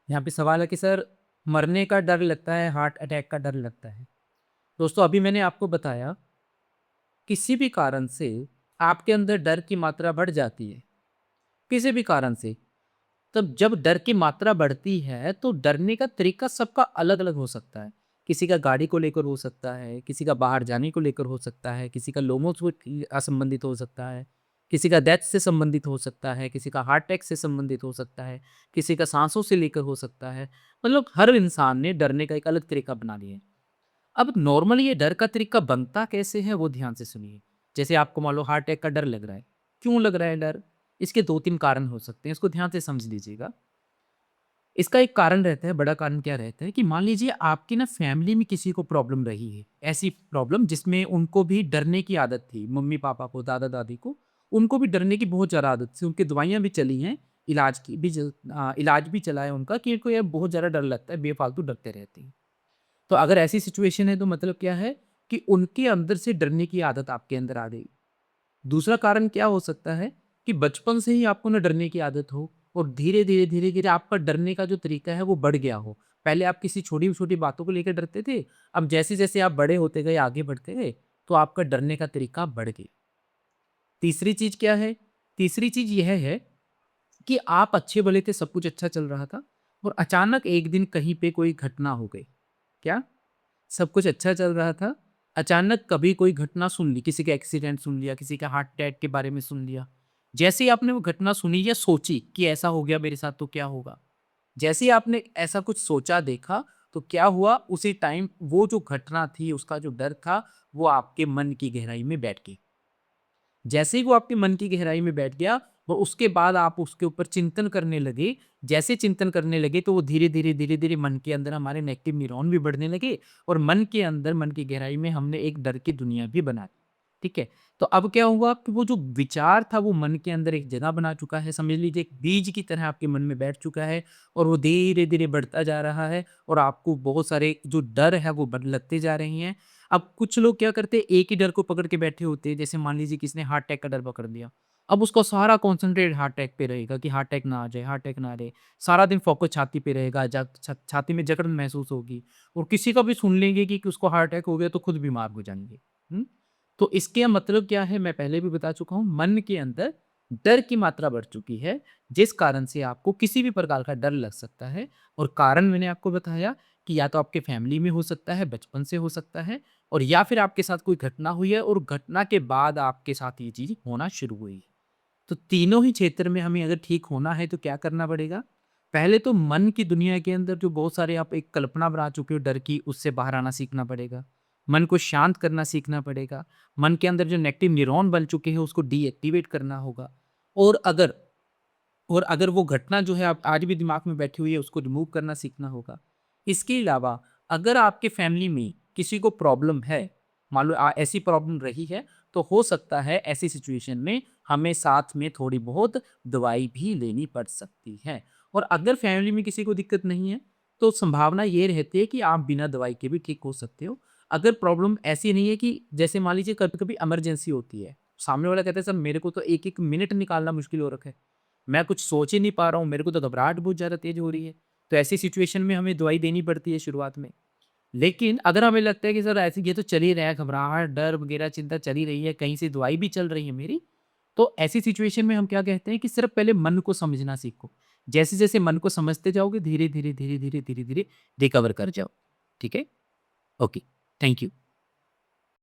यहाँ पे सवाल है कि सर मरने का डर लगता है, हार्ट अटैक का डर लगता है। दोस्तों अभी मैंने आपको बताया किसी भी कारण से आपके अंदर डर की मात्रा बढ़ जाती है, किसी भी कारण से। तब जब डर की मात्रा बढ़ती है तो डरने का तरीका सबका अलग-अलग हो सकता है। किसी का गाड़ी को लेकर हो सकता है, किसी का बाहर जाने को लेकर हो सकता है, किसी का लोगों से संबंधित हो सकता है, किसी का डेथ से संबंधित हो सकता है, किसी का हार्ट अटैक से संबंधित हो सकता है, किसी का साँसों से लेकर हो सकता है। मतलब हर इंसान ने डरने का एक अलग तरीका बना लिया है। अब नॉर्मली ये डर का तरीका बनता कैसे है वो ध्यान से सुनिए। जैसे आपको मान लो हार्ट अटैक का डर लग रहा है। क्यों लग रहा है डर? इसके 2-3 कारण हो सकते हैं, इसको ध्यान से समझ लीजिएगा। इसका एक कारण रहता है, बड़ा कारण क्या रहता है कि मान लीजिए आपकी ना फैमिली में किसी को प्रॉब्लम रही है। ऐसी प्रॉब्लम जिसमें उनको भी डरने की आदत थी, मम्मी-पापा को, दादा-दादी को, उनको भी डरने की बहुत ज़्यादा आदत थी। उनकी दवाइयाँ भी चली हैं, इलाज भी चला है उनका कि इनको यार बहुत ज़्यादा डर लगता है, बेफालतू डरते रहते हैं। तो अगर ऐसी सिचुएशन है तो मतलब क्या है कि उनके अंदर से डरने की आदत आपके अंदर आ गई। दूसरा कारण क्या हो सकता है कि बचपन से ही आपको ना डरने की आदत हो और धीरे-धीरे, धीरे-धीरे आपका डरने का जो तरीका है वो बढ़ गया हो। पहले आप किसी छोटी-छोटी बातों को लेकर डरते थे, अब जैसे-जैसे आप बड़े होते गए, आगे बढ़ते गए, तो आपका डरने का तरीका बढ़ गया। तीसरी चीज़ क्या है? तीसरी चीज़ यह है कि आप अच्छे-भले थे, सब कुछ अच्छा चल रहा था और अचानक एक दिन कहीं पे कोई घटना हो गई। क्या? सब कुछ अच्छा चल रहा था, अचानक कभी कोई घटना सुन ली, किसी का एक्सीडेंट सुन लिया, किसी का हार्ट अटैक के बारे में सुन लिया। जैसे ही आपने वो घटना सुनी या सोची कि ऐसा हो गया मेरे साथ तो क्या होगा? जैसे ही आपने ऐसा कुछ सोचा, देखा, तो क्या हुआ उसी टाइम वो जो घटना थी, उसका जो डर था, वो आपके मन की गहराई में बैठ गई। जैसे ही वो आपके मन की गहराई में बैठ गया, वो उसके बाद आप उसके ऊपर चिंतन करने लगे। जैसे चिंतन करने लगे तो वो धीरे-धीरे, धीरे-धीरे मन के अंदर हमारे नेगेटिव न्यूरॉन भी बढ़ने लगे और मन के अंदर, मन की गहराई में हमने एक डर की दुनिया भी बना दी। ठीक है? तो अब क्या हुआ कि वो जो विचार था वो मन के अंदर एक जगह बना चुका है। समझ लीजिए एक बीज की तरह आपके मन में बैठ चुका है और वो धीरे-धीरे बढ़ता जा रहा है और आपको बहुत सारे जो डर है वो लगते जा रही हैं। अब कुछ लोग क्या करते हैं, एक ही डर को पकड़ के बैठे होते हैं। जैसे मान लीजिए किसी ने हार्ट अटैक का डर पकड़ लिया। अब उसका सारा कॉन्सन्ट्रेट हार्ट अटैक पे रहेगा कि हार्ट अटैक ना आ जाए, हार्ट अटैक ना आ जाए। सारा दिन फोकस छाती पे रहेगा, छाती में जकड़न महसूस होगी और किसी का भी सुन लेंगे कि उसको हार्ट अटैक हो गया तो खुद बीमार हो जाएँगे। हुँ? तो इसके मतलब क्या है, मैं पहले भी बता चुका हूँ, मन के अंदर डर की मात्रा बढ़ चुकी है, जिस कारण से आपको किसी भी प्रकार का डर लग सकता है और कारण मैंने आपको बताया कि या तो आपके फैमिली में हो सकता है, बचपन से हो सकता है और या फिर आपके साथ कोई घटना हुई है और घटना के बाद आपके साथ ये चीज़ होना शुरू हुई है। तो तीनों ही क्षेत्र में हमें अगर ठीक होना है तो क्या करना पड़ेगा? पहले तो मन की दुनिया के अंदर जो बहुत सारे आप एक कल्पना बना चुके हो डर की, उससे बाहर आना सीखना पड़ेगा। मन को शांत करना सीखना पड़ेगा। मन के अंदर जो नेगेटिव न्यूरॉन बन चुके हैं उसको डीएक्टिवेट करना होगा। और अगर और अगर वो घटना जो है आप आज भी दिमाग में बैठी हुई है उसको रिमूव करना सीखना होगा। इसके अलावा अगर आपके फैमिली में किसी को प्रॉब्लम है, मान लो ऐसी प्रॉब्लम रही है, तो हो सकता है ऐसी सिचुएशन में हमें साथ में थोड़ी बहुत दवाई भी लेनी पड़ सकती है। और अगर फैमिली में किसी को दिक्कत नहीं है, तो संभावना ये रहती है कि आप बिना दवाई के भी ठीक हो सकते हो। अगर प्रॉब्लम ऐसी नहीं है कि जैसे मान लीजिए कभी-कभी इमरजेंसी होती है, सामने वाला कहता है सर मेरे को तो 1-1 मिनट निकालना मुश्किल हो रखा है। मैं कुछ सोच ही नहीं पा रहा हूँ, मेरे को तो घबराहट बहुत ज़्यादा तेज़ हो रही है। तो ऐसी सिचुएशन में हमें दवाई देनी पड़ती है शुरुआत में। लेकिन अगर हमें लगता है कि सर ऐसे ये तो चल ही रहा है, घबराहट, डर वगैरह चिंता चल ही रही है, कहीं से दवाई भी चल रही है मेरी, तो ऐसी सिचुएशन में हम क्या कहते हैं कि सिर्फ पहले मन को समझना सीखो। जैसे-जैसे मन को समझते जाओगे धीरे-धीरे, धीरे-धीरे, धीरे-धीरे रिकवर कर जाओ। ठीक है? Okay, thank you.